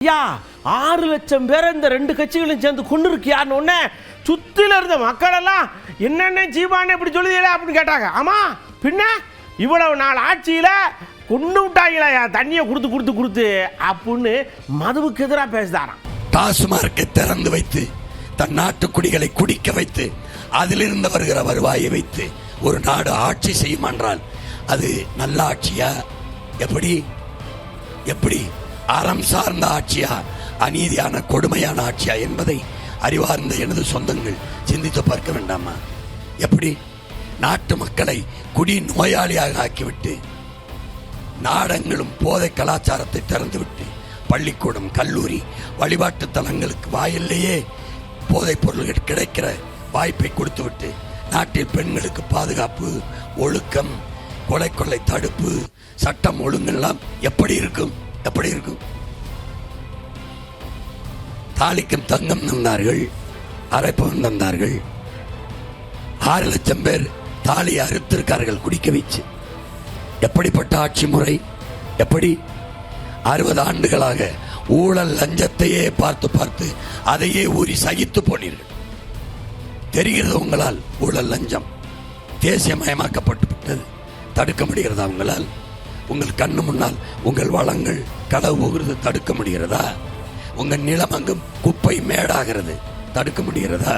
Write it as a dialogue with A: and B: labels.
A: ஐயா 6 லட்சம் பேரை இந்த 2 கட்சிகளும் சேர்ந்து கொண்டு இருக்கியான்னு உடனே சுத்தில இருந்த மக்கள் எல்லாம் என்னென்ன ஜீவானே இப்படி சொல்லுதீங்களா அப்படின்னு கேட்டாங்க. ஆமா பின்ன இவ்வளவு நாள் ஆட்சியில கொண்டு விட்டாங்களா தண்ணியை கொடுத்து அப்படின்னு மதுவுக்கு எதிராக பேசுதாராம்.
B: டாஸ்மார்க்கை திறந்து வைத்து தன் நாட்டு குடிகளை குடிக்க வைத்து அதிலிருந்து வருகிற வருவாயை வைத்து ஒரு நாடு ஆட்சி செய்யும் என்றால் அது நல்ல ஆட்சியா? எப்படி அறம் சார்ந்த ஆட்சியா, அநீதியான கொடுமையான ஆட்சியா என்பதை அறிவார்ந்த எனது சொந்தங்கள் சிந்தித்து பார்க்க வேண்டாமா? எப்படி நாட்டு மக்களை குடி நோயாளியாக ஆக்கிவிட்டு நாடங்களும் போதை கலாச்சாரத்தை திறந்துவிட்டு பள்ளிக்கூடம் கல்லூரி வழிபாட்டு தலங்களுக்கு வாயிலேயே போதைப் பொருள்கள் கிடைக்கிற வாய்ப்பை கொடுத்துவிட்டு நாட்டில் பெண்களுக்கு பாதுகாப்பு, ஒழுக்கம், கொலை தடுப்பு, சட்டம் ஒழுங்கெல்லாம் எப்படி இருக்கும்? தாலிக்கும் தங்கம் தந்தார்கள், அரைப்பவன் தந்தார்கள். 6 லட்சம் பேர் தாலியை அறுத்திருக்கார்கள் குடிக்க வச்சு. எப்படிப்பட்ட ஆட்சி முறை? எப்படி 60 ஆண்டுகளாக ஊழல் லஞ்சத்தையே பார்த்து அதையே ஊறி சகித்து போனீர்கள். தெரிகிறது உங்களால் ஊழல் லஞ்சம் தேசியமயமாக்கப்பட்டு விட்டது. தடுக்க முடிகிறதா உங்களால்? உங்கள் கண்ணு முன்னால் உங்கள் வளங்கள் களவு போகிறது, தடுக்க முடிகிறதா? உங்கள் நிலம் அங்கும் குப்பை மேடாகிறது, தடுக்க முடிகிறதா?